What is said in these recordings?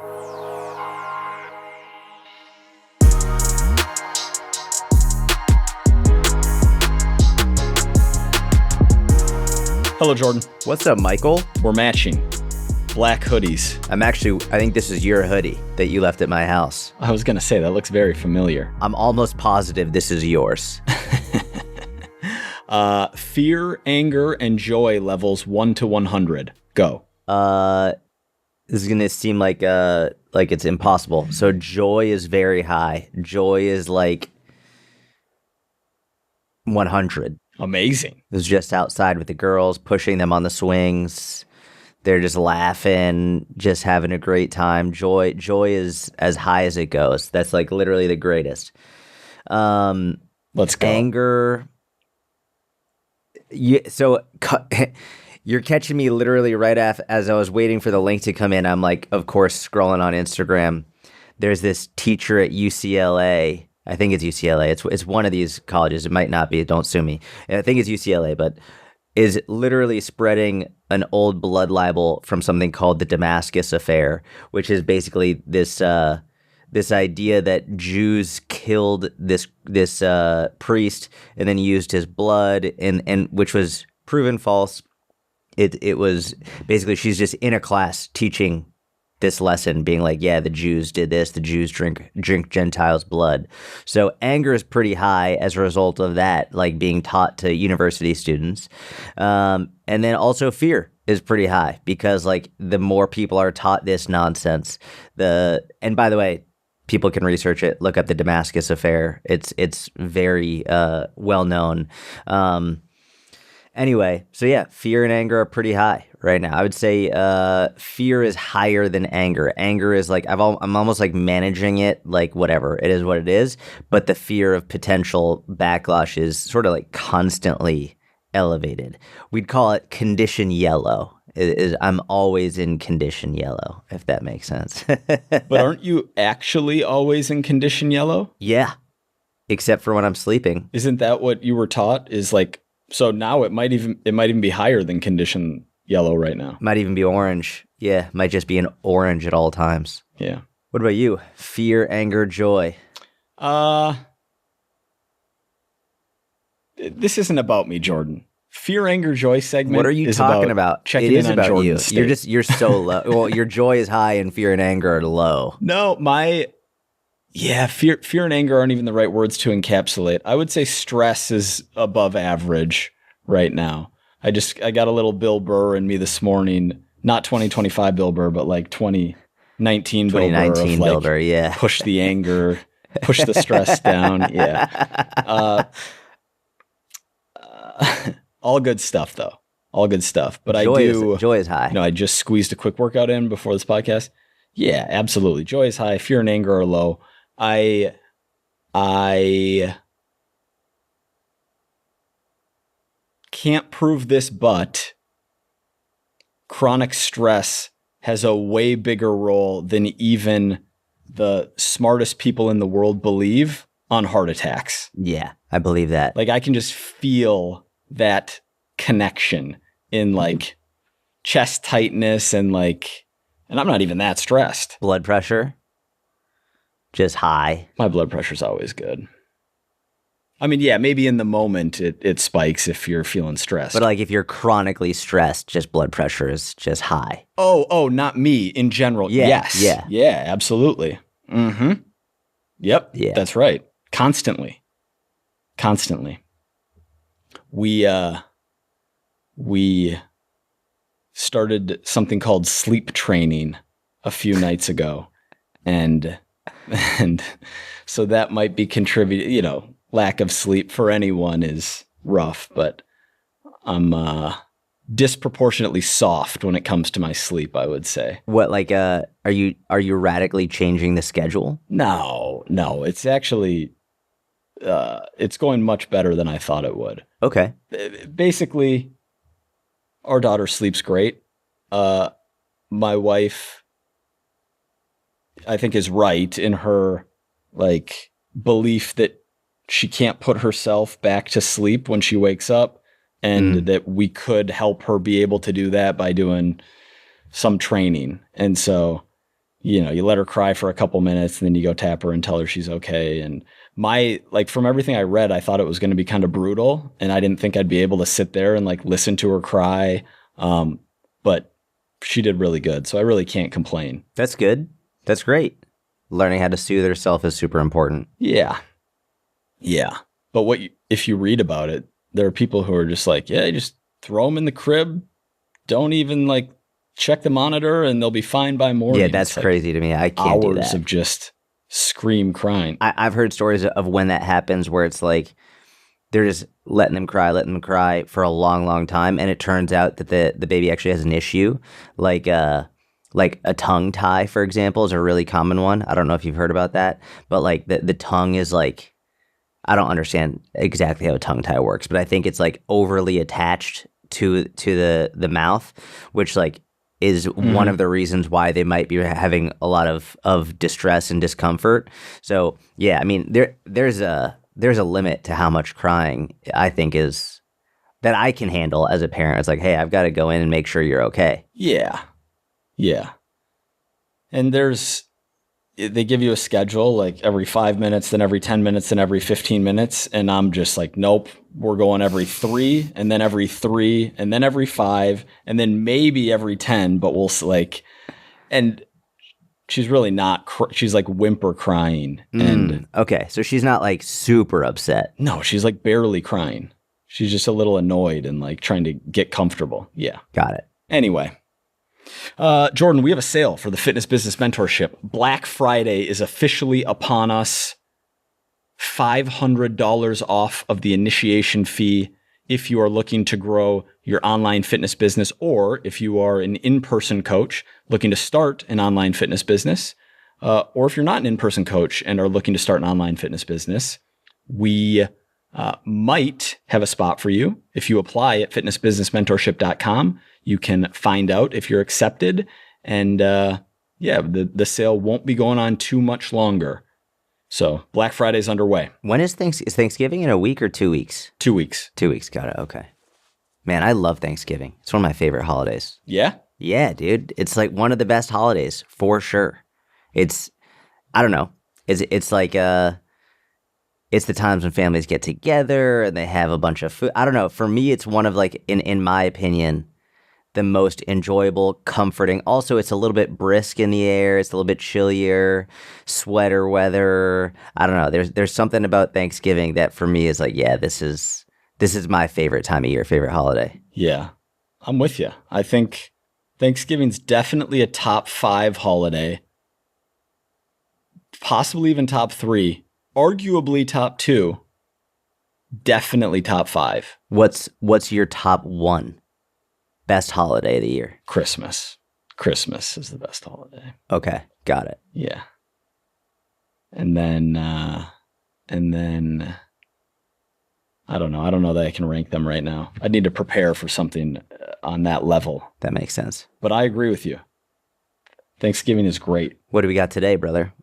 Hello, Jordan. What's up, Michael? We're matching black hoodies. I think this is your hoodie that you left at my house. I was going to say, that looks very familiar. I'm almost positive this is yours. Fear, anger, and joy levels 1 to 100. Go. This is going to seem like it's impossible. So joy is very high. Joy is like 100. Amazing. It was just outside with the girls, pushing them on the swings. They're just laughing, just having a great time. Joy is as high as it goes. That's like literally the greatest. Let's go. Anger. You're catching me literally right as I was waiting for the link to come in. I'm like, of course, scrolling on Instagram. There's this teacher at UCLA. I think it's UCLA. It's one of these colleges. It might not be. Don't sue me. I think it's UCLA, but is literally spreading an old blood libel from something called the Damascus Affair, which is basically this idea that Jews killed this priest and then used his blood, and which was proven false. It was basically she's just in a class teaching this lesson, being like, yeah, the Jews did this. The Jews drink Gentiles' blood. So anger is pretty high as a result of that, like being taught to university students. And then also fear is pretty high because like the more people are taught this nonsense, and by the way, people can research it, look up the Damascus Affair. It's very well known. Anyway, so yeah, fear and anger are pretty high right now. I would say fear is higher than anger. Anger is like I'm almost like managing it, like whatever, it is what it is. But the fear of potential backlash is sort of like constantly elevated. We'd call it condition yellow. I'm always in condition yellow, if that makes sense. But aren't you actually always in condition yellow? Yeah, except for when I'm sleeping. Isn't that what you were taught? Is like. So now it might even be higher than condition yellow right now. Might even be orange. Yeah, might just be an orange at all times. Yeah. What about you? Fear, anger, joy. This isn't about me, Jordan. Fear, anger, joy segment. What are you talking about? Checking in on Jordan's state. You're so low. Well, your joy is high and fear and anger are low. No, fear and anger aren't even the right words to encapsulate. I would say stress is above average right now. I got a little Bill Burr in me this morning, not 2025 Bill Burr, but like 2019 Bill Burr. 2019 Bill Burr, yeah. Push the anger, push the stress down. Yeah. All good stuff though. All good stuff. But joy is high. I just squeezed a quick workout in before this podcast. Yeah, absolutely. Joy is high. Fear and anger are low. I can't prove this, but chronic stress has a way bigger role than even the smartest people in the world believe on heart attacks. Yeah, I believe that. Like I can just feel that connection in like chest tightness and I'm not even that stressed. Blood pressure. Just high. My blood pressure's always good. I mean, yeah, maybe in the moment it spikes if you're feeling stressed. But like if you're chronically stressed, just blood pressure is just high. Oh, not me. In general, yeah, yes. Yeah, absolutely. Mm-hmm. Yep, yeah. That's right. Constantly. We started something called sleep training a few nights ago. And so that might be contributing, lack of sleep for anyone is rough, but I'm disproportionately soft when it comes to my sleep, I would say. What, like, are you radically changing the schedule? No, it's actually, it's going much better than I thought it would. Okay. Basically, our daughter sleeps great. My wife, I think, is right in her belief that she can't put herself back to sleep when she wakes up, and that we could help her be able to do that by doing some training. And so you let her cry for a couple minutes and then you go tap her and tell her she's okay. And from everything I read, I thought it was going to be kind of brutal, and I didn't think I'd be able to sit there and like listen to her cry. But she did really good. So I really can't complain. That's good. That's great. Learning how to soothe herself is super important. Yeah. Yeah. But if you read about it, there are people who are just like, yeah, you just throw them in the crib. Don't even like check the monitor and they'll be fine by morning. Yeah, that's crazy to me. I can't do that. Hours of just scream crying. I've heard stories of when that happens where it's like they're just letting them cry for a long, long time. And it turns out that the baby actually has an issue. Like a tongue tie, for example, is a really common one. I don't know if you've heard about that. But like the tongue is like, I don't understand exactly how a tongue tie works, but I think it's like overly attached to the mouth, which like is one of the reasons why they might be having a lot of distress and discomfort. So yeah, I mean there's a limit to how much crying I think is that I can handle as a parent. It's like, hey, I've got to go in and make sure you're okay. Yeah. Yeah. And they give you a schedule like every 5 minutes, then every 10 minutes, then every 15 minutes. And I'm just like, nope, we're going every 3 and then every 3 and then every 5 and then maybe every 10, but we'll like, and she's really not, she's like whimper crying. And okay. So she's not like super upset. No, she's like barely crying. She's just a little annoyed and like trying to get comfortable. Yeah. Got it. Anyway. Jordan, we have a sale for the Fitness Business Mentorship. Black Friday is officially upon us. $500 off of the initiation fee if you are looking to grow your online fitness business, or if you are an in-person coach looking to start an online fitness business, or if you're not an in-person coach and are looking to start an online fitness business, we might have a spot for you. If you apply at fitnessbusinessmentorship.com, you can find out if you're accepted. And the sale won't be going on too much longer. So Black Friday's underway. When is Thanksgiving in a week or 2 weeks? 2 weeks. 2 weeks. Got it. Okay. Man, I love Thanksgiving. It's one of my favorite holidays. Yeah? Yeah, dude. It's like one of the best holidays for sure. I don't know. It's like, it's the times when families get together and they have a bunch of food. I don't know. For me, it's one of like, in my opinion, the most enjoyable, comforting. Also, it's a little bit brisk in the air. It's a little bit chillier, sweater weather. I don't know. There's something about Thanksgiving that for me is like, yeah, this is my favorite time of year, favorite holiday. Yeah, I'm with you. I think Thanksgiving's definitely a top 5 holiday, possibly even top 3, arguably top 2, definitely top 5. What's your top 1? Best holiday of the year? Christmas. Christmas is the best holiday. Okay, got it. Yeah. And then I don't know. I don't know that I can rank them right now. I need to prepare for something on that level. That makes sense. But I agree with you. Thanksgiving is great. What do we got today, brother?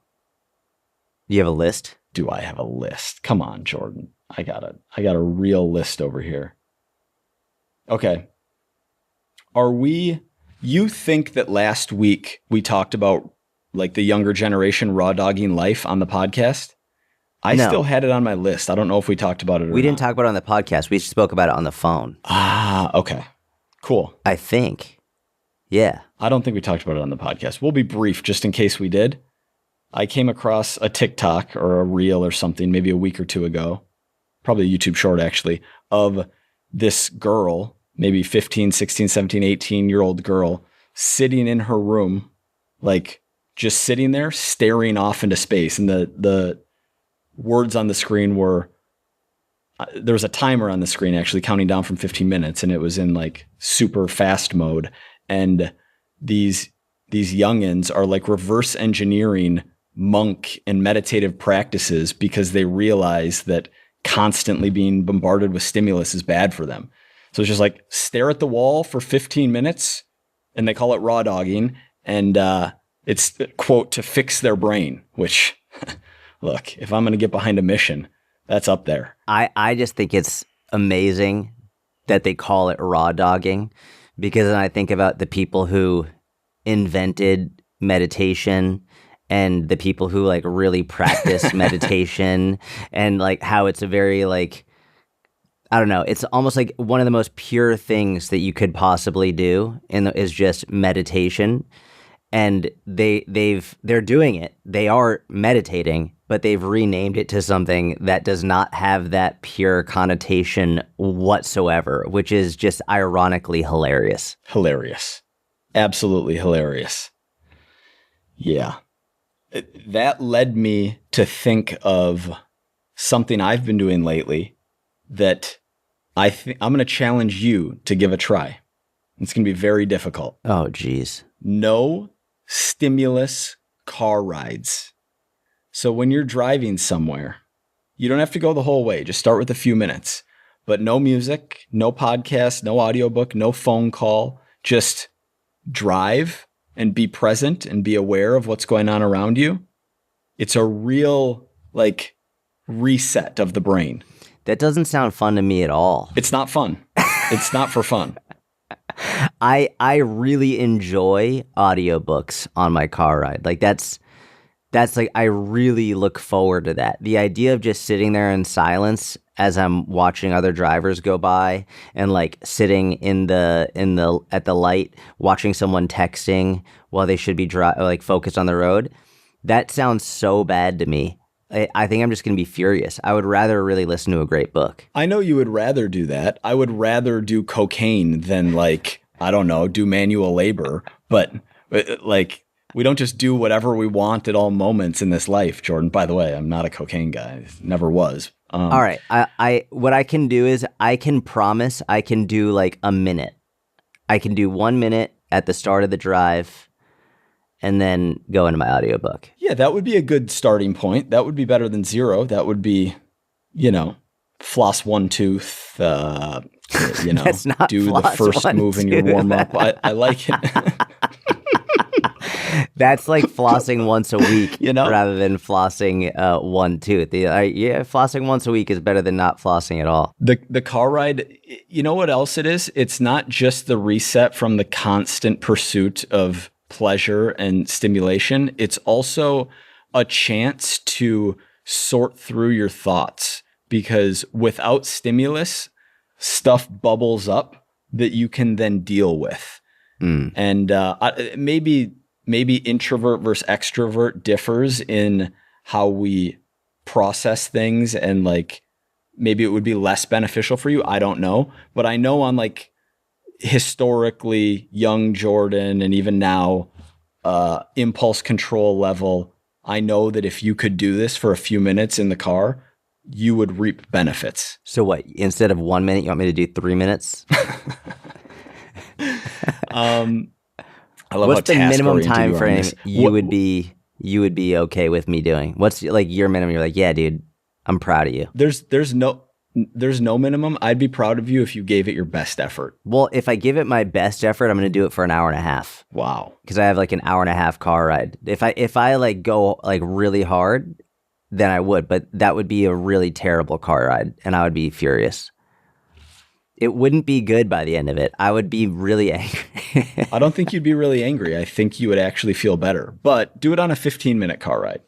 You have a list? Do I have a list? Come on, Jordan. I got a real list over here. Okay. You think that last week we talked about like the younger generation raw dogging life on the podcast? I still had it on my list. I don't know if we talked about it or not. We didn't talk about it on the podcast. We spoke about it on the phone. Ah, okay. Cool. I think. Yeah. I don't think we talked about it on the podcast. We'll be brief just in case we did. I came across a TikTok or a reel or something maybe a week or 2 ago, probably a YouTube short actually, of this girl, maybe 15, 16, 17, 18-year-old girl sitting in her room, like just sitting there staring off into space. And the words on the screen were, there was a timer on the screen actually counting down from 15 minutes, and it was in like super fast mode. And these youngins are like reverse engineering monk and meditative practices because they realize that constantly being bombarded with stimulus is bad for them. So it's just like stare at the wall for 15 minutes, and they call it raw dogging. And it's, quote, to fix their brain, which, look, if I'm going to get behind a mission, that's up there. I just think it's amazing that they call it raw dogging, because then I think about the people who invented meditation and the people who like really practice meditation and like how it's a very like, I don't know, it's almost like one of the most pure things that you could possibly do is just meditation. And they're doing it. They are meditating, but they've renamed it to something that does not have that pure connotation whatsoever, which is just ironically hilarious. Hilarious. Absolutely hilarious. Yeah. That led me to think of something I've been doing lately that I'm going to challenge you to give a try. It's going to be very difficult. Oh, geez. No stimulus car rides. So when you're driving somewhere, you don't have to go the whole way. Just start with a few minutes. But no music, no podcast, no audiobook, no phone call. Just drive and be present and be aware of what's going on around you. It's a real like reset of the brain. That doesn't sound fun to me at all. It's not fun. It's not for fun. I really enjoy audiobooks on my car ride. Like that's like I really look forward to that. The idea of just sitting there in silence as I'm watching other drivers go by and like sitting at the light watching someone texting while they should be like focused on the road. That sounds so bad to me. I think I'm just going to be furious. I would rather really listen to a great book. I know you would rather do that. I would rather do cocaine than like, I don't know, do manual labor. But like, we don't just do whatever we want at all moments in this life, Jordan. By the way, I'm not a cocaine guy. Never was. All right. What I can do is I can promise I can do like a minute. I can do 1 minute at the start of the drive and then go into my audiobook. Yeah, that would be a good starting point. That would be better than 0. That would be, floss one tooth, That's not do the first move in your warm up. I like it. That's like flossing once a week, rather than flossing one tooth. Flossing once a week is better than not flossing at all. The car ride, you know what else it is? It's not just the reset from the constant pursuit of pleasure and stimulation. It's also a chance to sort through your thoughts, because without stimulus, stuff bubbles up that you can then deal with. And maybe introvert versus extrovert differs in how we process things, and like maybe it would be less beneficial for you. I don't know. But I know on like historically young Jordan and even now impulse control level, I know that if you could do this for a few minutes in the car, you would reap benefits. So what, instead of 1 minute, you want me to do 3 minutes? I love What's how the minimum task-oriented time you are on frame this. you would be okay with me doing? What's like your minimum? You're like, yeah, dude, I'm proud of you. There's no minimum. I'd be proud of you if you gave it your best effort. Well, if I give it my best effort, I'm going to do it for an hour and a half. Wow. Because I have like an hour and a half car ride. If I like go like really hard, then I would, but that would be a really terrible car ride and I would be furious. It wouldn't be good by the end of it. I would be really angry. I don't think you'd be really angry. I think you would actually feel better. But do it on a 15-minute car ride.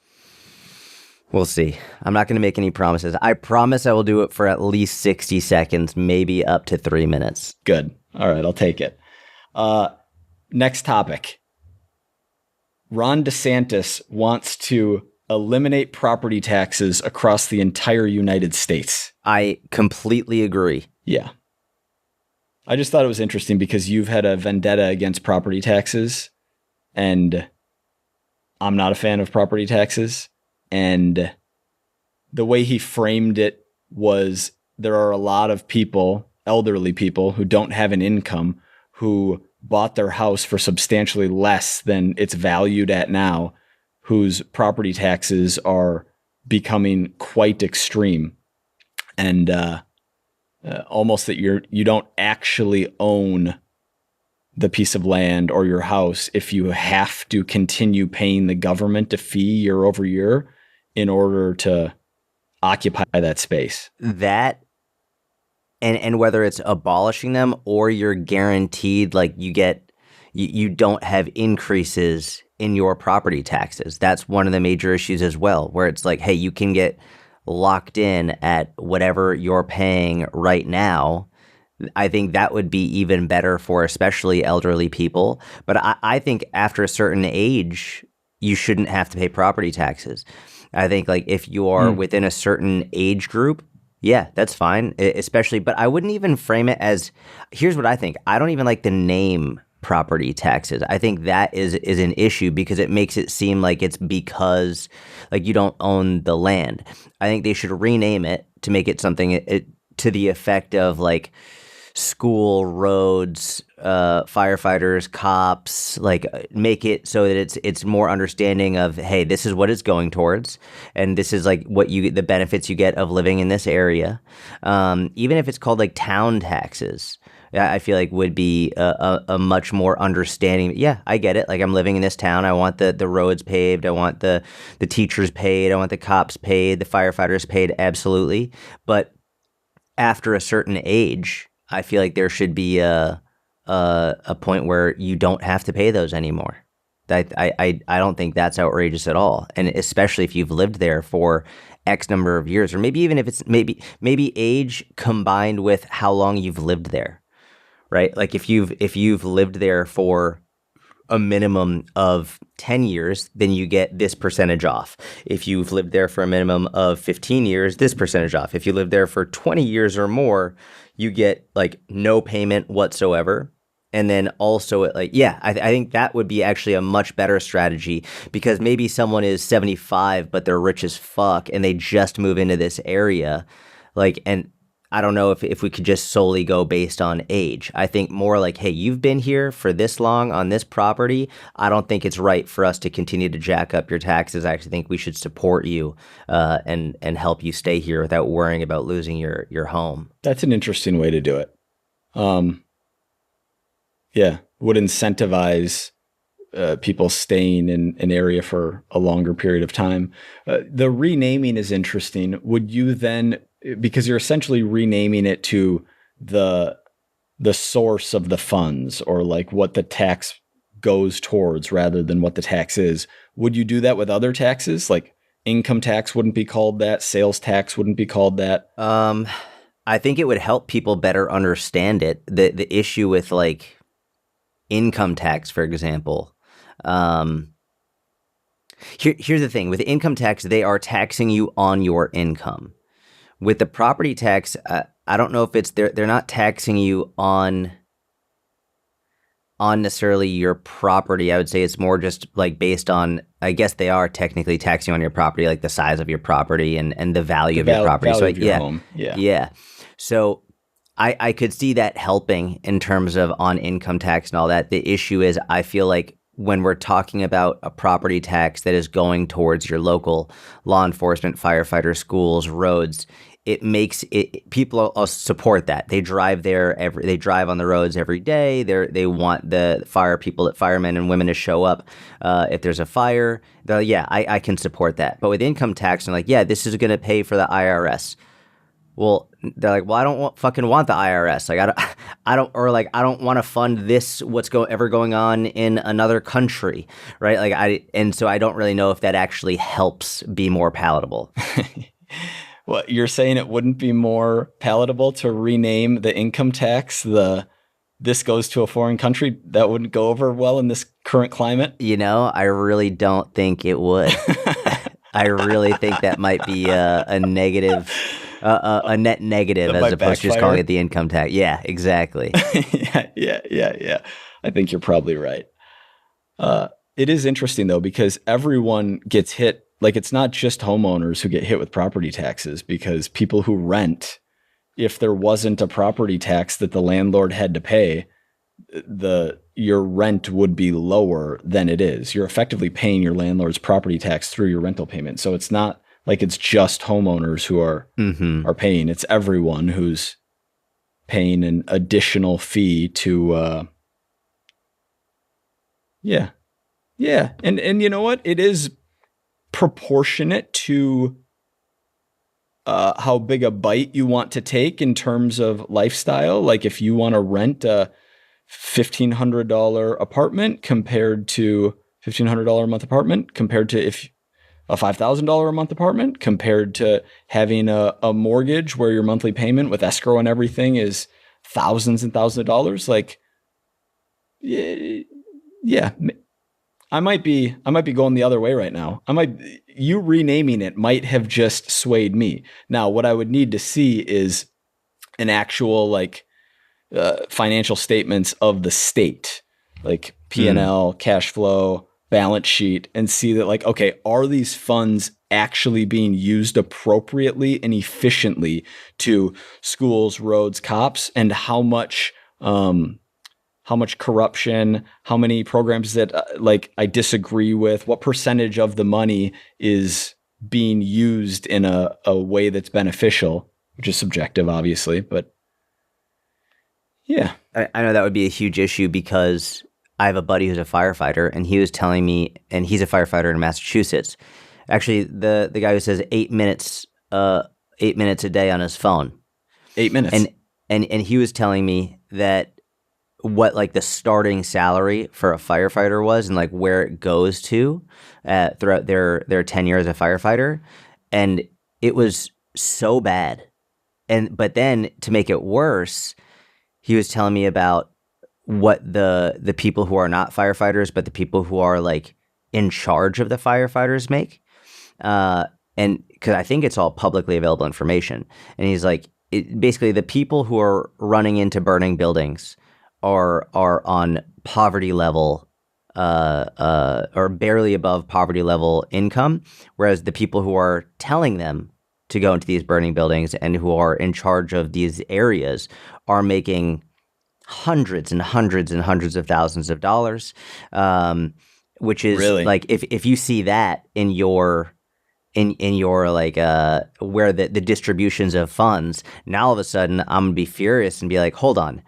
We'll see. I'm not going to make any promises. I promise I will do it for at least 60 seconds, maybe up to 3 minutes. Good. All right, I'll take it. Next topic. Ron DeSantis wants to eliminate property taxes across the entire United States. I completely agree. Yeah. I just thought it was interesting because you've had a vendetta against property taxes, and I'm not a fan of property taxes. And the way he framed it was there are a lot of people, elderly people, who don't have an income, who bought their house for substantially less than it's valued at now, whose property taxes are becoming quite extreme. And almost that you don't actually own the piece of land or your house if you have to continue paying the government a fee year over year in order to occupy that space. That and whether it's abolishing them or you're guaranteed, like you get you don't have increases in your property taxes. That's one of the major issues as well, where it's like, hey, you can get locked in at whatever you're paying right now. I think that would be even better for especially elderly people. But I think after a certain age, you shouldn't have to pay property taxes. I think like if you are within a certain age group, yeah, that's fine. Especially, but I wouldn't even frame it as, here's what I think. I don't even like the name property taxes. I think that is an issue because it makes it seem like it's because like you don't own the land. I think they should rename it to make it something to the effect of like school, roads, firefighters, cops, like make it so that it's more understanding of, hey, this is what it's going towards, and this is like what the benefits you get of living in this area. Even if it's called like town taxes, I feel like would be a much more understanding. Yeah, I get it. Like I'm living in this town. I want the roads paved. I want the teachers paid. I want the cops paid. The firefighters paid. Absolutely. But after a certain age, I feel like there should be a point where you don't have to pay those anymore. I don't think that's outrageous at all, and especially if you've lived there for X number of years, or maybe even if it's maybe age combined with how long you've lived there, right? Like if you've lived there for a minimum of 10 years, then you get this percentage off. If you've lived there for a minimum of 15 years, this percentage off. If you lived there for 20 years or more, you get like no payment whatsoever. And then also like, yeah, I think that would be actually a much better strategy, because maybe someone is 75, but they're rich as fuck and they just move into this area. Like, and I don't know if we could just solely go based on age. I think more like, hey, you've been here for this long on this property. I don't think it's right for us to continue to jack up your taxes. I actually think we should support you and help you stay here without worrying about losing your home. That's an interesting way to do it. Yeah, would incentivize people staying in an area for a longer period of time. The renaming is interesting. Would you then, because you're essentially renaming it to the source of the funds, or like what the tax goes towards rather than what the tax is, would you do that with other taxes? Like income tax wouldn't be called that, sales tax wouldn't be called that. I think it would help people better understand it. The issue with like income tax, for example. Here's the thing. With income tax, they are taxing you on your income. With the property tax, I don't know if it's they're not taxing you on necessarily your property. I would say it's more just like based on, I guess they are technically taxing on your property, like the size of your property and the value of your property. Value So of your home. yeah. So I could see that helping in terms of on income tax and all that. The issue is, I feel like when we're talking about a property tax that is going towards your local law enforcement, firefighters, schools, roads, it makes it, people support that. They drive there they drive on the roads every day. They want the firemen and women to show up if there's a fire. Yeah, I can support that. But with income tax, I'm like, yeah, this is going to pay for the IRS. Well, they're like, well, I don't fucking want the IRS. Like, I don't want to fund this. What's ever going on in another country, right? Like, and so I don't really know if that actually helps be more palatable. Well, you're saying it wouldn't be more palatable to rename the income tax this goes to a foreign country? That wouldn't go over well in this current climate? You know, I really don't think it would. I really think that might be a negative. A net negative as opposed to just calling it the income tax. Yeah, exactly. Yeah. I think you're probably right. It is interesting though, because everyone gets hit. Like, it's not just homeowners who get hit with property taxes, because people who rent, if there wasn't a property tax that the landlord had to pay, your rent would be lower than it is. You're effectively paying your landlord's property tax through your rental payment. So it's not like it's just homeowners who are paying. It's everyone who's paying an additional fee to yeah. And you know what? It is proportionate to how big a bite you want to take in terms of lifestyle. Like, if you want to rent a $1,500 apartment compared to $1,500 a month apartment compared to if a $5,000 a month apartment compared to having a mortgage where your monthly payment with escrow and everything is thousands and thousands of dollars. Like, yeah, I might be going the other way right now. You renaming it might have just swayed me. Now, what I would need to see is an actual like financial statements of the state, like P&L, cash flow, balance sheet, and see that like, okay, are these funds actually being used appropriately and efficiently to schools, roads, cops, and how much corruption, how many programs that like I disagree with, what percentage of the money is being used in a way that's beneficial, which is subjective, obviously, but yeah. I know that would be a huge issue because I have a buddy who's a firefighter, and he was telling me, and he's a firefighter in Massachusetts. Actually, the guy who says 8 minutes a day on his phone. 8 minutes. And he was telling me that what like the starting salary for a firefighter was and like where it goes to throughout their tenure as a firefighter, and it was so bad. But then to make it worse, he was telling me about what the people who are not firefighters, but the people who are like in charge of the firefighters make. And because I think it's all publicly available information. And he's like, basically the people who are running into burning buildings are on poverty level, or barely above poverty level income, whereas the people who are telling them to go into these burning buildings and who are in charge of these areas are making hundreds and hundreds and hundreds of thousands of dollars, which is really? Like if you see that in your like where the distributions of funds, now all of a sudden I'm gonna be furious and be like, hold on,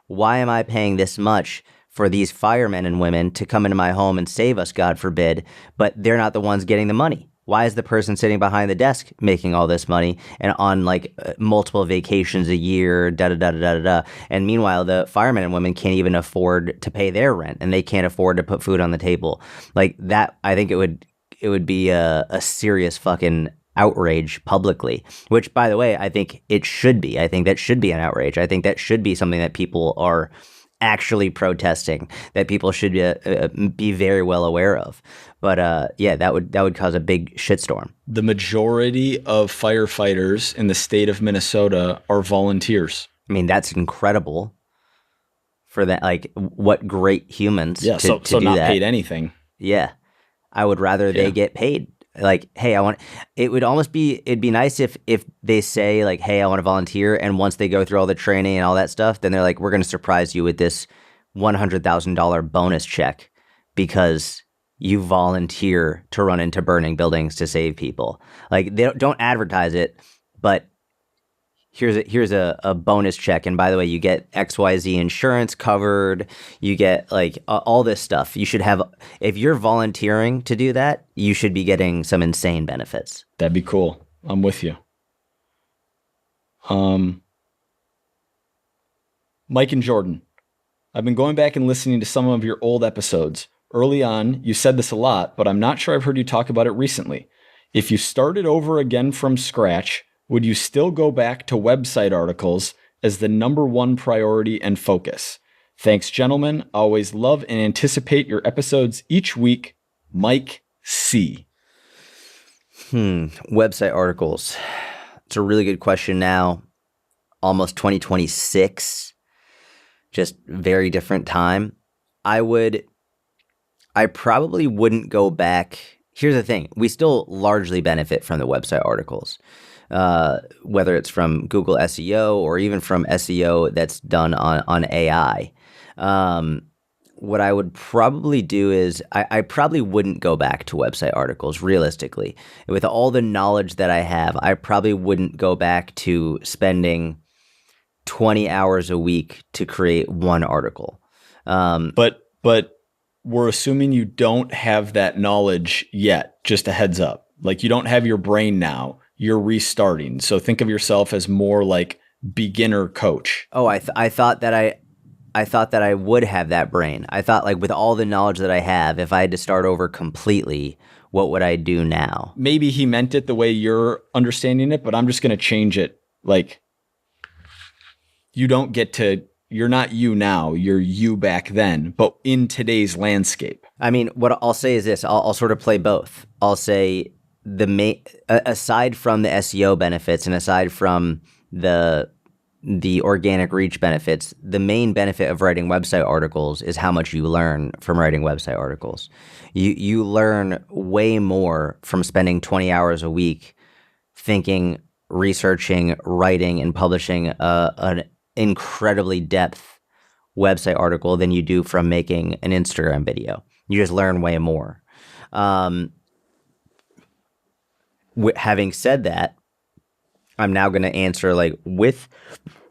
why am I paying this much for these firemen and women to come into my home and save us, God forbid, but they're not the ones getting the money? Why is the person sitting behind the desk making all this money and on like multiple vacations a year, da da da da da da? And meanwhile, the firemen and women can't even afford to pay their rent, and they can't afford to put food on the table. Like that, I think it would be a serious fucking outrage publicly. Which, by the way, I think it should be. I think that should be an outrage. I think that should be something that people are actually protesting, that people should be very well aware of. But yeah, that would cause a big shitstorm. The majority of firefighters in the state of Minnesota are volunteers. I mean, that's incredible for that. Like, what great humans Yeah, to so do not that. paid anything. Yeah, I would rather they get paid. Like, hey, it'd be nice if they say like, hey, I want to volunteer, and once they go through all the training and all that stuff, then they're like, we're going to surprise you with this $100,000 bonus check because you volunteer to run into burning buildings to save people. Like, they don't advertise it, but here's a bonus check, and by the way, you get XYZ insurance covered, you get like all this stuff. You should have, if you're volunteering to do that, you should be getting some insane benefits. That'd be cool. I'm with you. Mike and Jordan, I've been going back and listening to some of your old episodes. Early on, you said this a lot, but I'm not sure I've heard you talk about it recently. If you started over again from scratch, would you still go back to website articles as the number one priority and focus? Thanks, gentlemen. Always love and anticipate your episodes each week. Mike C. Website articles. It's a really good question now. Almost 2026. Just very different time. I probably wouldn't go back. Here's the thing. We still largely benefit from the website articles. Whether it's from Google SEO or even from SEO that's done on AI. What I would probably do is I probably wouldn't go back to website articles realistically. With all the knowledge that I have, I probably wouldn't go back to spending 20 hours a week to create one article. But we're assuming you don't have that knowledge yet, just a heads up. Like, you don't have your brain now. You're restarting. So think of yourself as more like beginner coach. Oh, I thought that I thought that I would have that brain. I thought like with all the knowledge that I have, if I had to start over completely, what would I do now? Maybe he meant it the way you're understanding it, but I'm just going to change it. Like, you're not you now, you're you back then, but in today's landscape. I mean, what I'll say is this: I'll sort of play both. I'll say aside from the SEO benefits and aside from the organic reach benefits, the main benefit of writing website articles is how much you learn from writing website articles. You learn way more from spending 20 hours a week thinking, researching, writing, and publishing an incredibly depth website article than you do from making an Instagram video. You just learn way more. Having said that, I'm now going to answer like with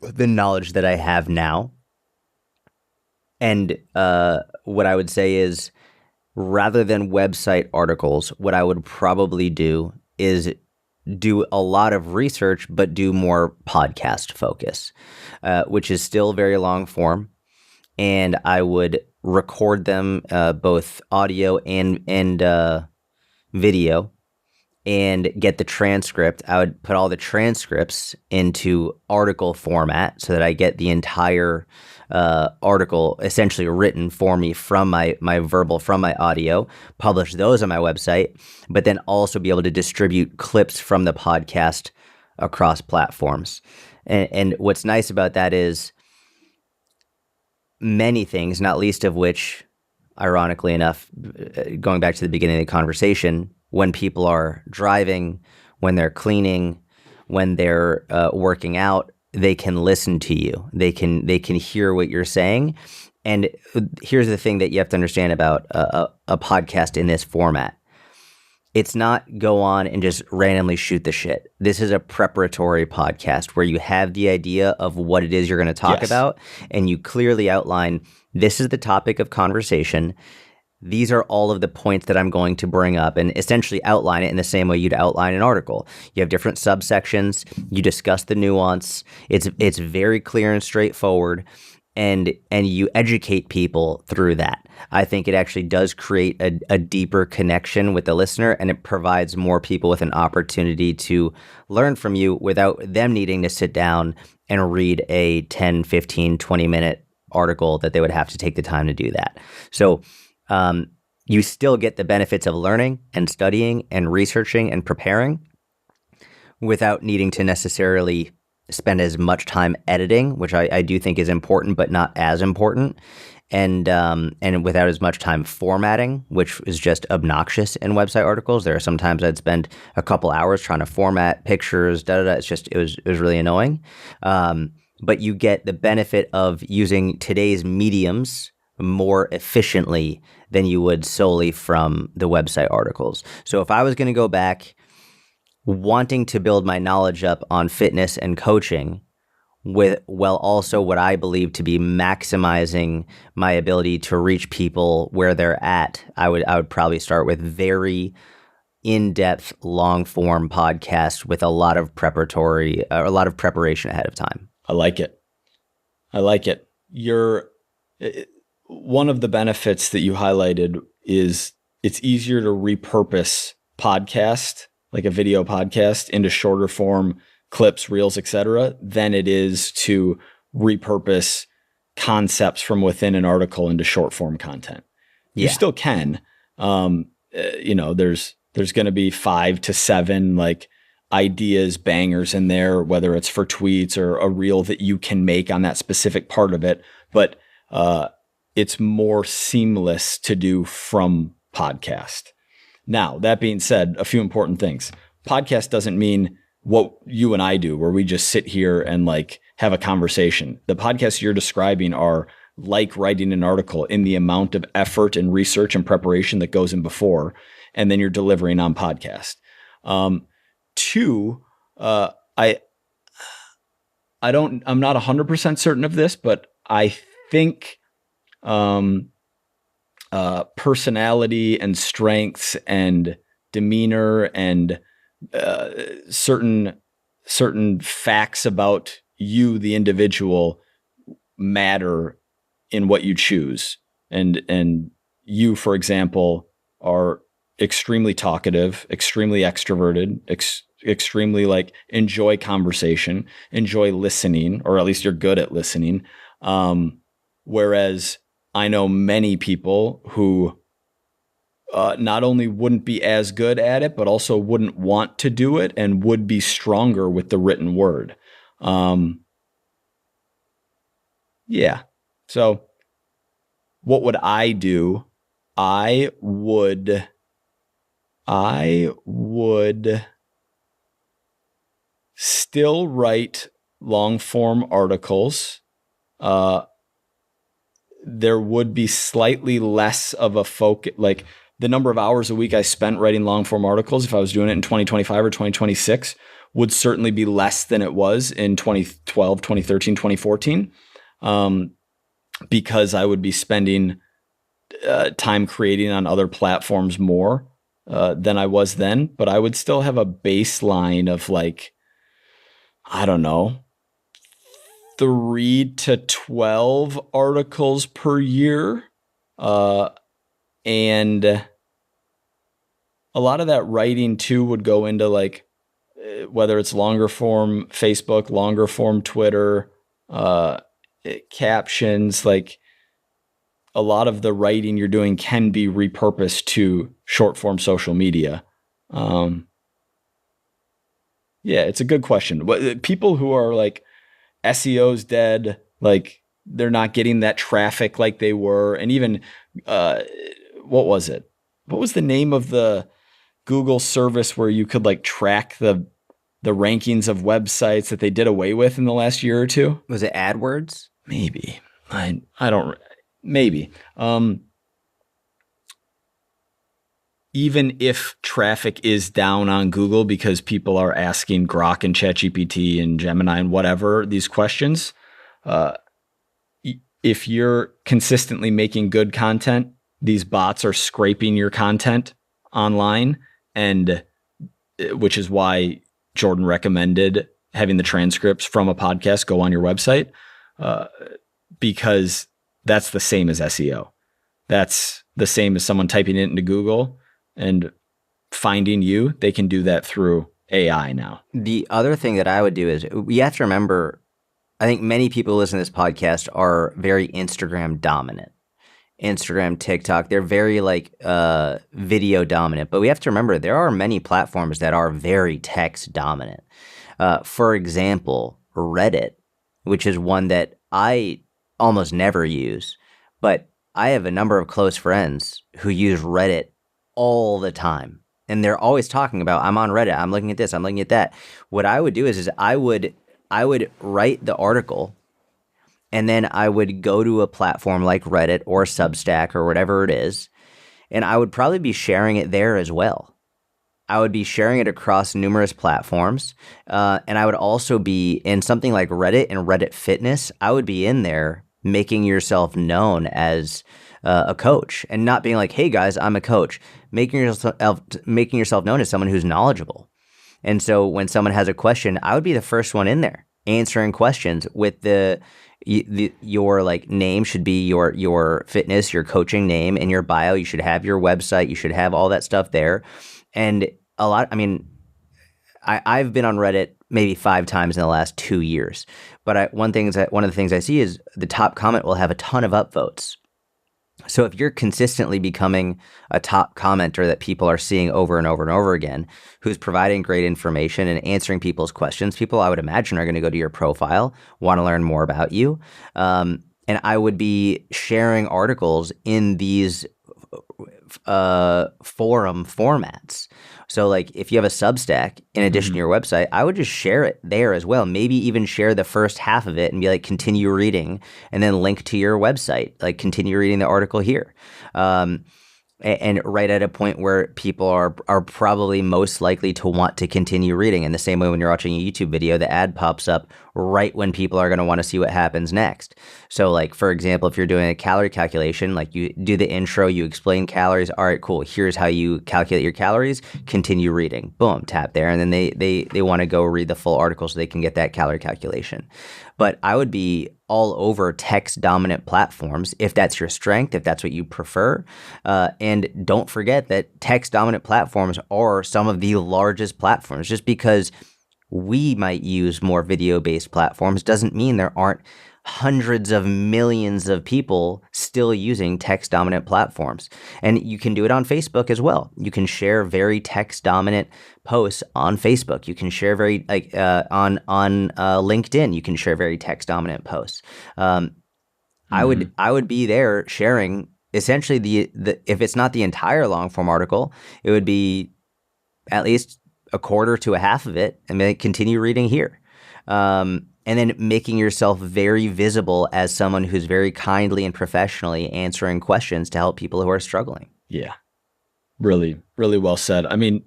the knowledge that I have now. And what I would say is, rather than website articles, what I would probably do is do a lot of research, but do more podcast focus, which is still very long form. And I would record them both audio and video, and get the transcript. I would put all the transcripts into article format so that I get the entire article essentially written for me from my verbal, from my audio, publish those on my website, but then also be able to distribute clips from the podcast across platforms. And what's nice about that is many things, not least of which, ironically enough, going back to the beginning of the conversation, when people are driving, when they're cleaning, when they're working out, they can listen to you. They can hear what you're saying. And here's the thing that you have to understand about a podcast in this format. It's not go on and just randomly shoot the shit. This is a preparatory podcast where you have the idea of what it is you're going to talk about, and you clearly outline, this is the topic of conversation. These are all of the points that I'm going to bring up, and essentially outline it in the same way you'd outline an article. You have different subsections. You discuss the nuance. It's very clear and straightforward, and you educate people through that. I think it actually does create a deeper connection with the listener, and it provides more people with an opportunity to learn from you without them needing to sit down and read a 10, 15, 20-minute article that they would have to take the time to do that. So you still get the benefits of learning and studying and researching and preparing without needing to necessarily spend as much time editing, which I do think is important, but not as important, and without as much time formatting, which is just obnoxious in website articles. There are sometimes I'd spend a couple hours trying to format pictures, it was really annoying. But you get the benefit of using today's mediums more efficiently than you would solely from the website articles. So if I was going to go back wanting to build my knowledge up on fitness and coaching while also what I believe to be maximizing my ability to reach people where they're at, I would probably start with very in-depth, long-form podcast with a lot of preparation ahead of time. I like it. One of the benefits that you highlighted is it's easier to repurpose podcast, like a video podcast, into shorter form clips, reels, etc., than it is to repurpose concepts from within an article into short form content. You still can. There's going to be 5 to 7 like ideas, bangers in there, whether it's for tweets or a reel that you can make on that specific part of it. But it's more seamless to do from podcast. Now, that being said, a few important things. Podcast doesn't mean what you and I do, where we just sit here and like have a conversation. The podcasts you're describing are like writing an article in the amount of effort and research and preparation that goes in before, and then you're delivering on podcast. Two, I'm not 100% certain of this, but I think personality and strengths and demeanor and certain facts about you, the individual, matter in what you choose. And you, for example, are extremely talkative, extremely extroverted, extremely like enjoy conversation, enjoy listening, or at least you're good at listening. Whereas I know many people who not only wouldn't be as good at it, but also wouldn't want to do it and would be stronger with the written word. Yeah. So what would I do? I would still write long form articles. There would be slightly less of a focus, like the number of hours a week I spent writing long form articles, if I was doing it in 2025 or 2026, would certainly be less than it was in 2012, 2013, 2014, because I would be spending time creating on other platforms more than I was then. But I would still have a baseline of like, I don't know, 3 to 12 articles per year. And a lot of that writing too would go into like, whether it's longer form Facebook, longer form Twitter, captions, like a lot of the writing you're doing can be repurposed to short form social media. Yeah, it's a good question. People who are like, SEO's dead, like they're not getting that traffic like they were. And even, what was it? What was the name of the Google service where you could like track the rankings of websites that they did away with in the last year or two? Was it AdWords? Maybe. I don't, maybe. Even if traffic is down on Google because people are asking Grok and ChatGPT and Gemini and whatever these questions, if you're consistently making good content, these bots are scraping your content online, and which is why Jordan recommended having the transcripts from a podcast go on your website, because that's the same as SEO. That's the same as someone typing it into Google and finding you. They can do that through AI now. The other thing that I would do is we have to remember, I think many people who listen to this podcast are very Instagram dominant. Instagram, TikTok, they're very like video dominant. But we have to remember there are many platforms that are very text dominant. For example, Reddit, which is one that I almost never use, but I have a number of close friends who use Reddit all the time. And they're always talking about, I'm on Reddit, I'm looking at this, I'm looking at that. What I would do is I would write the article, and then I would go to a platform like Reddit or Substack or whatever it is, and I would probably be sharing it there as well. I would be sharing it across numerous platforms, and I would also be in something like Reddit and Reddit Fitness. I would be in there making yourself known as a coach, and not being like, hey guys, I'm a coach, making yourself known as someone who's knowledgeable. And so when someone has a question, I would be the first one in there answering questions with your like name should be your fitness, your coaching name, in your bio. You should have your website. You should have all that stuff there. And I've been on Reddit maybe 5 times in the last 2 years. But one of the things I see is the top comment will have a ton of upvotes. So if you're consistently becoming a top commenter that people are seeing over and over and over again, who's providing great information and answering people's questions, people I would imagine are going to go to your profile, want to learn more about you. And I would be sharing articles in these forum formats. So like if you have a Substack in addition to your website, I would just share it there as well. Maybe even share the first half of it and be like, continue reading, and then link to your website, like continue reading the article here. And right at a point where people are probably most likely to want to continue reading. In the same way when you're watching a YouTube video, the ad pops up right when people are going to want to see what happens next. So like, for example, if you're doing a calorie calculation, like you do the intro, you explain calories. All right, cool. Here's how you calculate your calories. Continue reading. Boom, tap there. And then they want to go read the full article so they can get that calorie calculation. But I would be all over text dominant platforms if that's your strength, if that's what you prefer. And don't forget that text dominant platforms are some of the largest platforms. Just because we might use more video based platforms doesn't mean there aren't hundreds of millions of people still using text dominant platforms. And you can do it on Facebook as well. You can share very text dominant posts on Facebook. You can share very on LinkedIn. You can share very text dominant posts. I would be there sharing essentially the if it's not the entire long form article, it would be at least a quarter to a half of it, and then continue reading here. And then making yourself very visible as someone who's very kindly and professionally answering questions to help people who are struggling. Yeah. Really, really well said. I mean,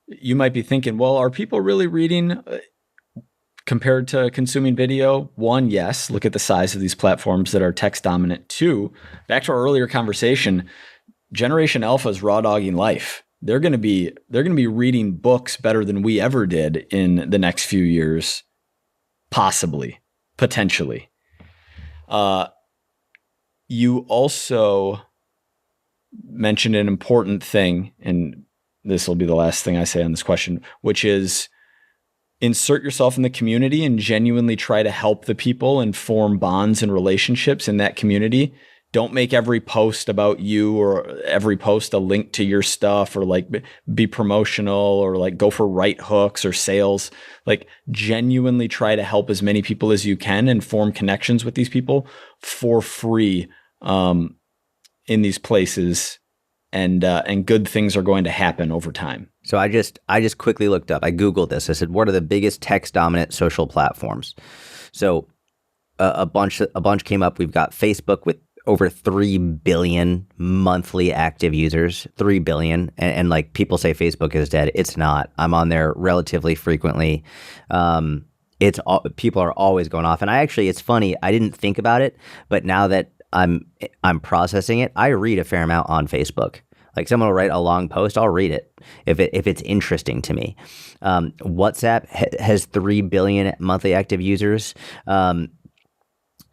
you might be thinking, well, are people really reading compared to consuming video? One, yes. Look at the size of these platforms that are text dominant. Two, back to our earlier conversation, Generation Alpha is raw dogging life. They're going to be reading books better than we ever did in the next few years. Possibly, potentially. You also mentioned an important thing, and this will be the last thing I say on this question, which is insert yourself in the community and genuinely try to help the people and form bonds and relationships in that community. Don't make every post about you or every post a link to your stuff or like be promotional or like go for right hooks or sales. Like genuinely try to help as many people as you can and form connections with these people for free in these places. And good things are going to happen over time. So I just quickly looked up. I Googled this. I said, what are the biggest text dominant social platforms? So a bunch came up. We've got Facebook with over 3 billion monthly active users, 3 billion. And like people say Facebook is dead. It's not. I'm on there relatively frequently. People are always going off. And it's funny. I didn't think about it, but now that I'm processing it, I read a fair amount on Facebook. Like someone will write a long post, I'll read it if it's interesting to me. WhatsApp has 3 billion monthly active users. And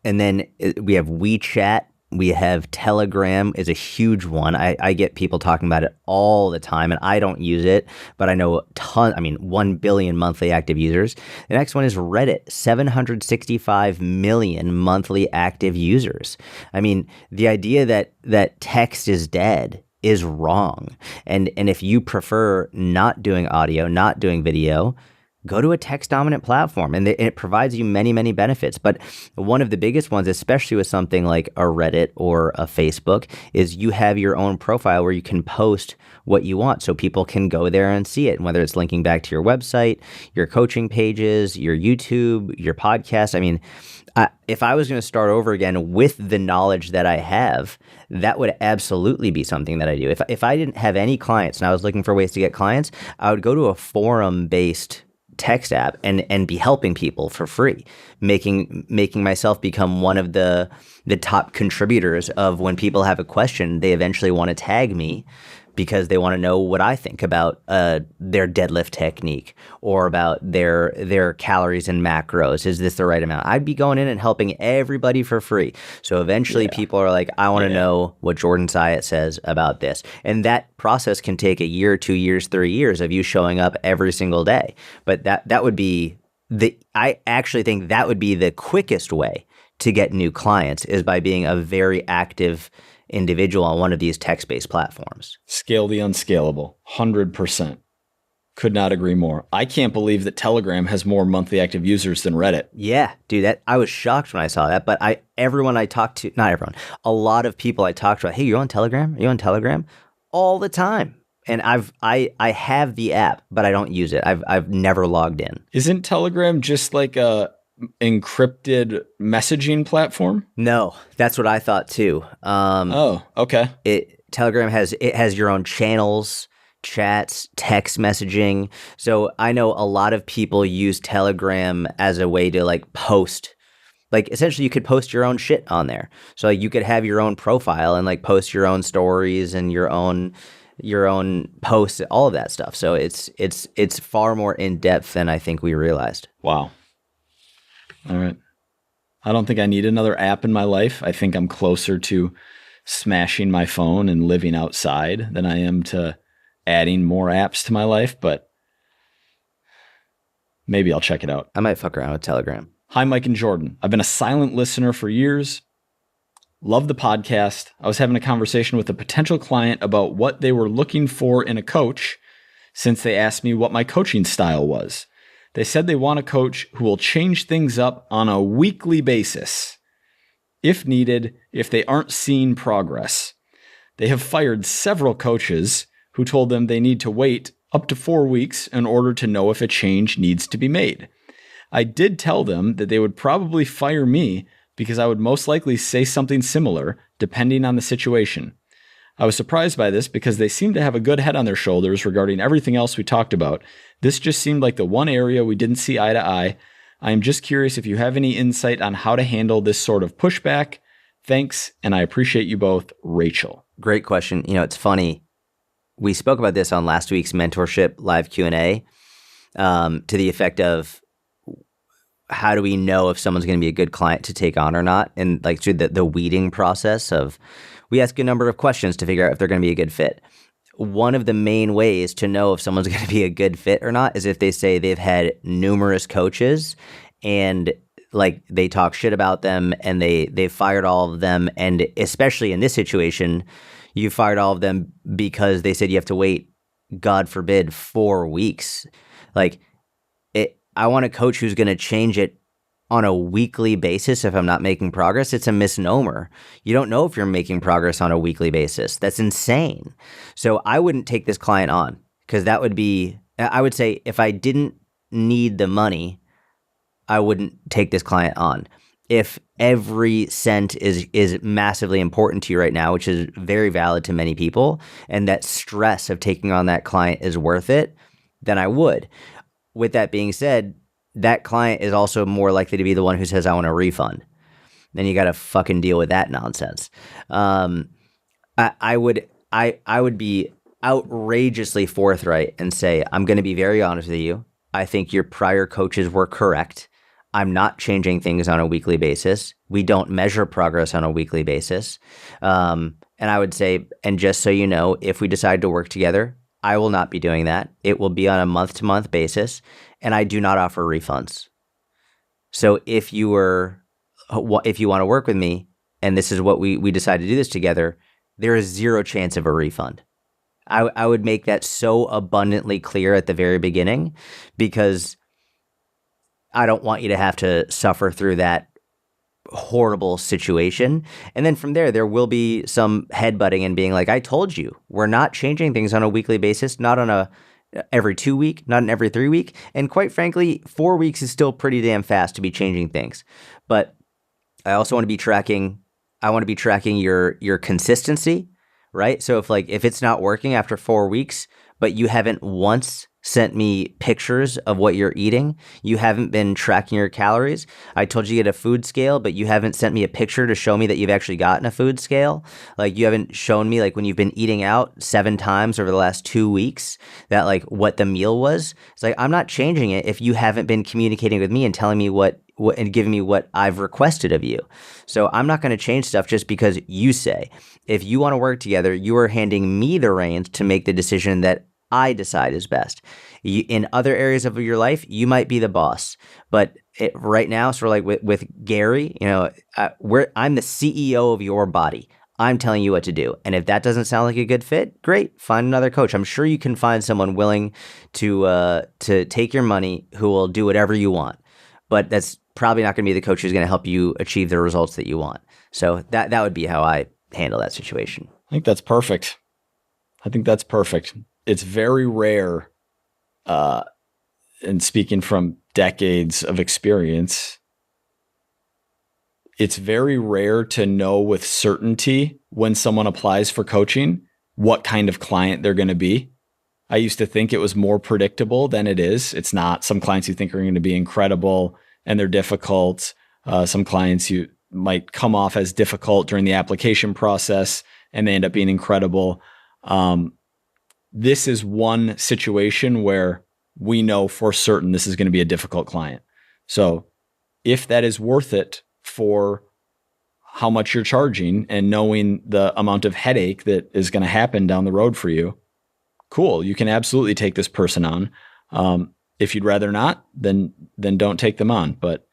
then we have WeChat. We have Telegram is a huge one. I get people talking about it all the time, and I don't use it, but I know 1 billion monthly active users. The next one is Reddit, 765 million monthly active users. I mean, the idea that text is dead is wrong. And if you prefer not doing audio, not doing video, go to a text dominant platform, and it provides you many, many benefits. But one of the biggest ones, especially with something like a Reddit or a Facebook, is you have your own profile where you can post what you want so people can go there and see it. And whether it's linking back to your website, your coaching pages, your YouTube, your podcast. I mean, if I was going to start over again with the knowledge that I have, that would absolutely be something that I do. If I didn't have any clients and I was looking for ways to get clients, I would go to a forum-based text app and be helping people for free, making myself become one of the top contributors of when people have a question, they eventually want to tag me because they want to know what I think about their deadlift technique or about their calories and macros. Is this the right amount? I'd be going in and helping everybody for free. So eventually people are like, I want to know what Jordan Syatt says about this. And that process can take a year, 2 years, 3 years of you showing up every single day. But that would be I actually think that would be the quickest way to get new clients is by being a very active individual on one of these text-based platforms. Scale the unscalable, 100%. Could not agree more. I can't believe that Telegram has more monthly active users than Reddit. Yeah, dude, I was shocked when I saw that. But everyone I talked to, not everyone, a lot of people I talked to, hey, you're on Telegram? Are you on Telegram? All the time. And I have the app, but I don't use it. I've never logged in. Isn't Telegram just like a encrypted messaging platform? No, that's what I thought too. Okay. Telegram has your own channels, chats, text messaging. So I know a lot of people use Telegram as a way to like post. Like essentially you could post your own shit on there. So like, you could have your own profile and like post your own stories and your own posts, all of that stuff. So it's far more in depth than I think we realized. Wow. All right. I don't think I need another app in my life. I think I'm closer to smashing my phone and living outside than I am to adding more apps to my life, but maybe I'll check it out. I might fuck around with Telegram. Hi, Mike and Jordan. I've been a silent listener for years. Love the podcast. I was having a conversation with a potential client about what they were looking for in a coach since they asked me what my coaching style was. They said they want a coach who will change things up on a weekly basis, if needed, if they aren't seeing progress. They have fired several coaches who told them they need to wait up to 4 weeks in order to know if a change needs to be made. I did tell them that they would probably fire me because I would most likely say something similar depending on the situation. I was surprised by this because they seem to have a good head on their shoulders regarding everything else we talked about. This just seemed like the one area we didn't see eye to eye. I am just curious if you have any insight on how to handle this sort of pushback. Thanks, and I appreciate you both, Rachel. Great question. It's funny. We spoke about this on last week's mentorship live Q&A to the effect of how do we know if someone's going to be a good client to take on or not? And like through the weeding process of, we ask a number of questions to figure out if they're going to be a good fit. One of the main ways to know if someone's going to be a good fit or not is if they say they've had numerous coaches and like they talk shit about them and they fired all of them. And especially in this situation, you fired all of them because they said you have to wait, God forbid, 4 weeks. Like I want a coach who's going to change it on a weekly basis if I'm not making progress. It's a misnomer. You don't know if you're making progress on a weekly basis. That's insane. So I wouldn't take this client on because that would be, I would say if I didn't need the money, I wouldn't take this client on. If every cent is massively important to you right now, which is very valid to many people, and that stress of taking on that client is worth it, then I would. With that being said, that client is also more likely to be the one who says, I want a refund. Then you got to fucking deal with that nonsense. I would be outrageously forthright and say, I'm going to be very honest with you. I think your prior coaches were correct. I'm not changing things on a weekly basis. We don't measure progress on a weekly basis. And I would say, and just so you know, if we decide to work together, I will not be doing that. It will be on a month-to-month basis, and I do not offer refunds. So if you want to work with me, and this is what we decide to do this together, there is zero chance of a refund. I would make that so abundantly clear at the very beginning because I don't want you to have to suffer through that horrible situation. And then from there will be some headbutting and being like, I told you, we're not changing things on a weekly basis, not on a every 2 week, not an every 3 week. And quite frankly, 4 weeks is still pretty damn fast to be changing things. But I also want to be tracking, your consistency, right? So if it's not working after 4 weeks, but you haven't once sent me pictures of what you're eating, you haven't been tracking your calories. I told you to get a food scale, but you haven't sent me a picture to show me that you've actually gotten a food scale. Like you haven't shown me like when you've been eating out 7 times over the last 2 weeks that like what the meal was. It's like, I'm not changing it if you haven't been communicating with me and telling me what and giving me what I've requested of you. So I'm not going to change stuff just because you say. If you want to work together, you are handing me the reins to make the decision that I decide is best. In other areas of your life, you might be the boss, but right now, sort of like with Gary, I'm the CEO of your body. I'm telling you what to do, and if that doesn't sound like a good fit, great, find another coach. I'm sure you can find someone willing to take your money who will do whatever you want, but that's probably not going to be the coach who's going to help you achieve the results that you want. So that would be how I handle that situation. I think that's perfect. It's very rare, and speaking from decades of experience, it's very rare to know with certainty when someone applies for coaching what kind of client they're going to be. I used to think it was more predictable than it is. It's not. Some clients you think are going to be incredible and they're difficult. Some clients you might come off as difficult during the application process and they end up being incredible. This is one situation where we know for certain this is going to be a difficult client. So if that is worth it for how much you're charging and knowing the amount of headache that is going to happen down the road for you, cool. You can absolutely take this person on. If you'd rather not, then don't take them on. But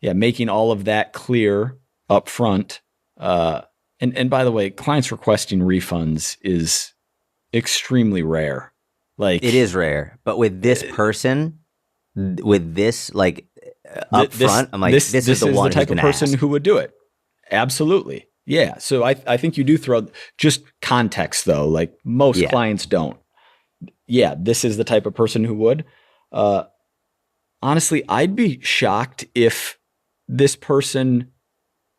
yeah, making all of that clear up front. And by the way, clients requesting refunds is extremely rare. Like, it is rare, but with this person, with this like up front, I'm like, this is the one type who's of person ask. who would do it. Absolutely. Yeah. So I think you do throw just context though. Like most clients don't. Yeah. This is the type of person who would. Honestly, I'd be shocked if this person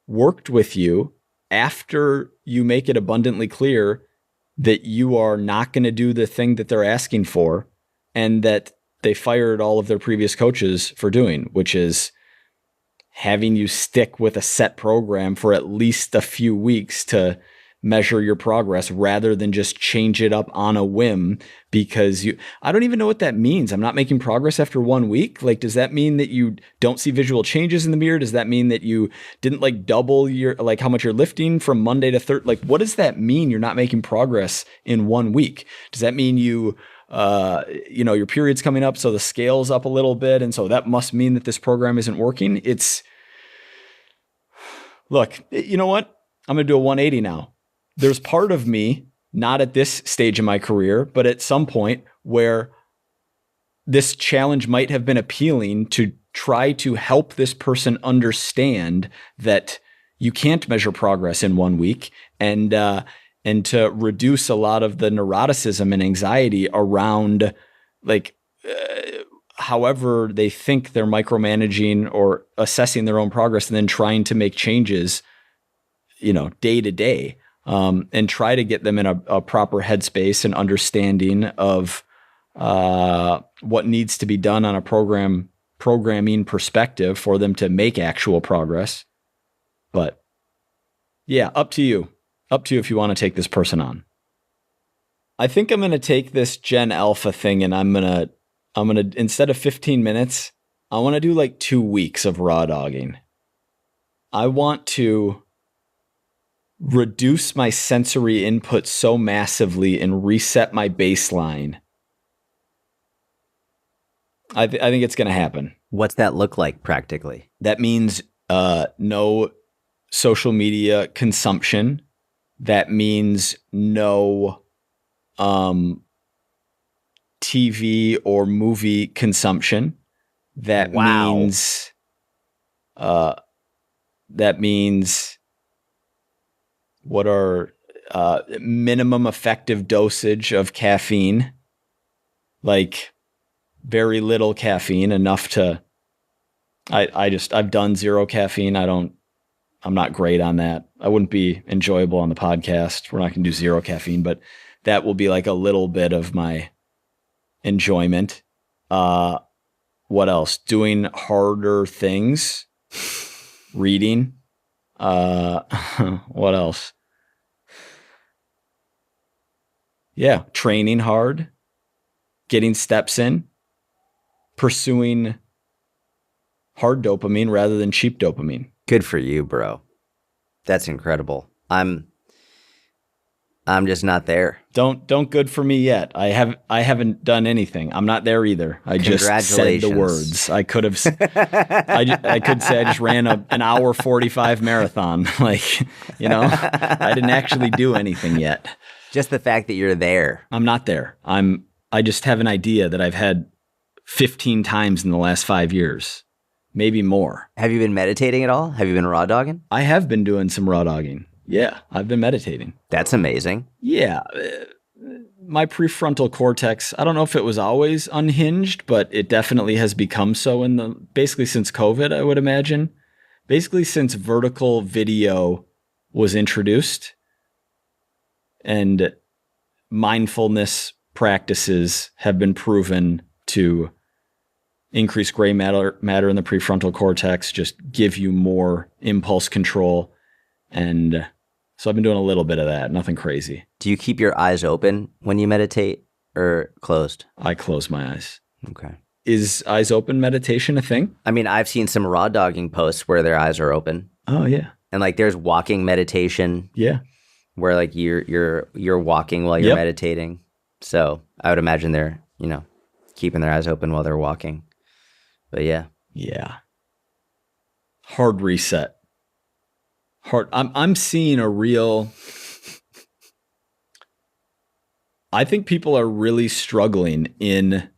worked with you after you make it abundantly clear that you are not going to do the thing that they're asking for, and that they fired all of their previous coaches for doing, which is having you stick with a set program for at least a few weeks to measure your progress rather than just change it up on a whim because I don't even know what that means. I'm not making progress after 1 week. Like, does that mean that you don't see visual changes in the mirror? Does that mean that you didn't like double your, like how much you're lifting from Monday to Thursday? Like, what does that mean? You're not making progress in 1 week. Does that mean your period's coming up, so the scale's up a little bit, and so that must mean that this program isn't working? Look, you know what? I'm going to do a 180 now. There's part of me, not at this stage in my career, but at some point where this challenge might have been appealing to try to help this person understand that you can't measure progress in 1 week, and to reduce a lot of the neuroticism and anxiety around however they think they're micromanaging or assessing their own progress and then trying to make changes, day to day, and try to get them in a proper headspace and understanding of what needs to be done on a programming perspective for them to make actual progress. But yeah, up to you if you want to take this person on. I think I'm going to take this Gen Alpha thing and I'm going to, instead of 15 minutes, I want to do like 2 weeks of raw dogging. I want to reduce my sensory input so massively and reset my baseline. I think it's going to happen. What's that look like practically? That means no social media consumption. That means no TV or movie consumption. That means what are minimum effective dosage of caffeine, like very little caffeine, enough to, I've done zero caffeine. I'm not great on that. I wouldn't be enjoyable on the podcast. We're not going to do zero caffeine, but that will be like a little bit of my enjoyment. What else? Doing harder things, reading. What else? Yeah, training hard, getting steps in, pursuing hard dopamine rather than cheap dopamine. Good for you, bro. That's incredible. I'm just not there. Don't good for me yet. I haven't done anything. I'm not there either. I just said the words. I could have. I could say I just ran an hour 45 marathon. I didn't actually do anything yet. Just the fact that you're there. I'm not there. I just have an idea that I've had 15 times in the last 5 years. Maybe more. Have you been meditating at all? Have you been raw dogging? I have been doing some raw dogging. Yeah, I've been meditating. That's amazing. Yeah. My prefrontal cortex, I don't know if it was always unhinged, but it definitely has become so basically since COVID, I would imagine. Basically since vertical video was introduced and mindfulness practices have been proven to increase gray matter in the prefrontal cortex, just give you more impulse control. And so I've been doing a little bit of that, nothing crazy. Do you keep your eyes open when you meditate or closed? I close my eyes. Okay. Is eyes open meditation a thing? I mean, I've seen some raw dogging posts where their eyes are open, Oh yeah. and like there's walking meditation Yeah. where like you're walking while you're Yep. meditating. So I would imagine they're, keeping their eyes open while they're walking. But yeah. Yeah. Hard reset. I'm seeing a real I think people are really struggling in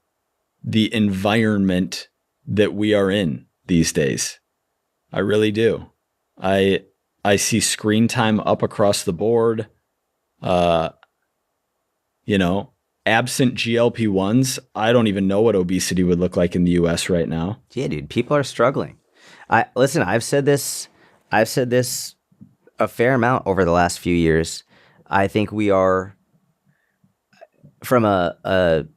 the environment that we are in these days. I really do. I see screen time up across the board. Absent GLP-1s, I don't even know what obesity would look like in the US right now. Yeah, dude, people are struggling. I've said this a fair amount over the last few years. I think we are, from a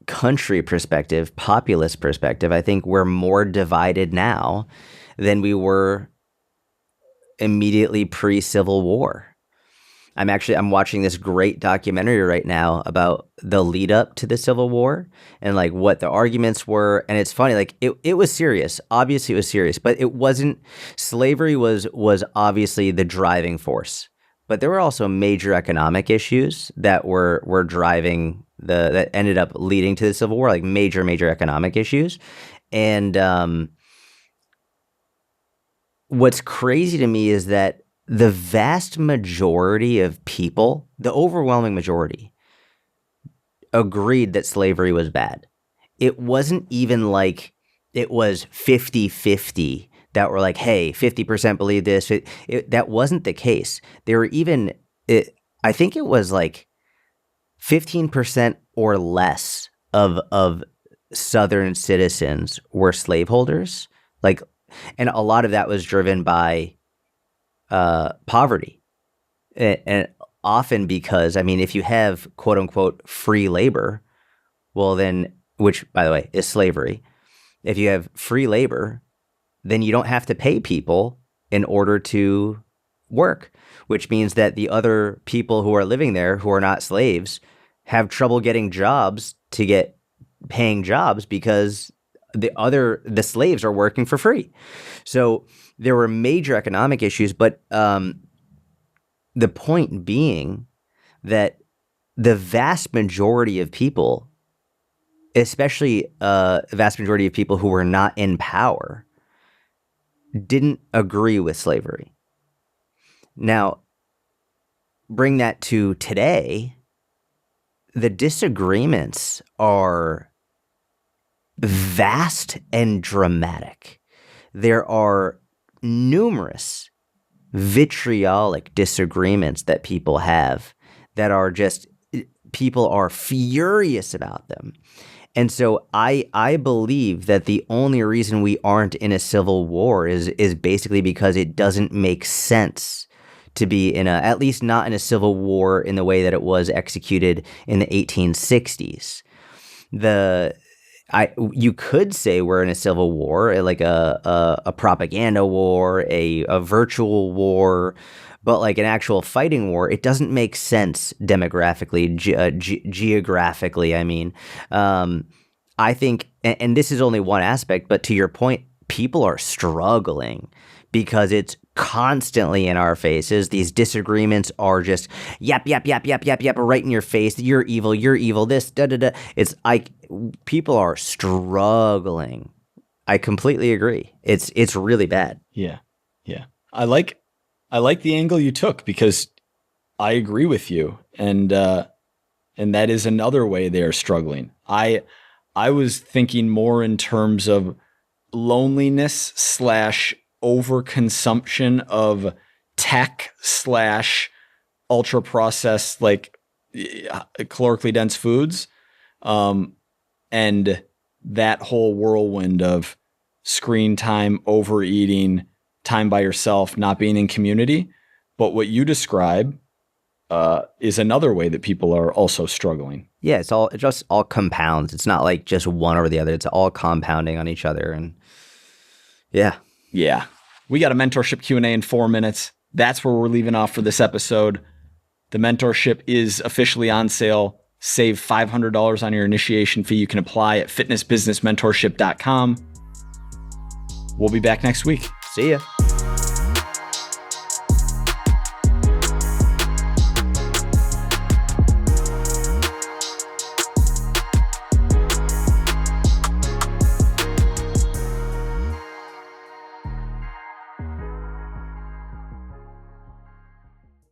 country perspective, populist perspective, I think we're more divided now than we were immediately pre-Civil War. I'm watching this great documentary right now about the lead up to the Civil War and like what the arguments were. And it's funny, like it was serious. Obviously it was serious, but it wasn't. Slavery was obviously the driving force, but there were also major economic issues that were driving that ended up leading to the Civil War, like major economic issues. And what's crazy to me is that the vast majority of people, the overwhelming majority, agreed that slavery was bad. It wasn't even like it was 50-50 that were like, hey, 50% believe this. That wasn't the case. There were even, I think it was like 15% or less of Southern citizens were slaveholders. Like, and a lot of that was driven by poverty, and often because, I mean, if you have quote unquote free labor, well then, which by the way is slavery, if you have free labor, then you don't have to pay people in order to work, which means that the other people who are living there who are not slaves have trouble getting jobs to get paying jobs because the slaves are working for free. So there were major economic issues, but the point being that the vast majority of people, especially the vast majority of people who were not in power, didn't agree with slavery. Now, bring that to today, the disagreements are vast and dramatic. There are numerous vitriolic disagreements that people have that are just, people are furious about them. And so I believe that the only reason we aren't in a civil war is basically because it doesn't make sense to be at least not in a civil war in the way that it was executed in the 1860s. You could say we're in a civil war, like a propaganda war, a virtual war, but like an actual fighting war, it doesn't make sense demographically, geographically. I mean, I think, and this is only one aspect, but to your point, people are struggling because it's constantly in our faces. These disagreements are just yap, right in your face. You're evil, this, da. It's like people are struggling. I completely agree. It's really bad. Yeah. I like the angle you took because I agree with you. And that is another way they are struggling. I was thinking more in terms of loneliness / overconsumption of tech / ultra processed, like calorically dense foods. And that whole whirlwind of screen time, overeating, time by yourself, not being in community. But what you describe is another way that people are also struggling. Yeah, it just all compounds. It's not like just one over the other. It's all compounding on each other. And yeah. We got a mentorship Q&A in 4 minutes. That's where we're leaving off for this episode. The mentorship is officially on sale save $500 on your initiation fee. You can apply at fitnessbusinessmentorship.com. We'll be back next week. See ya.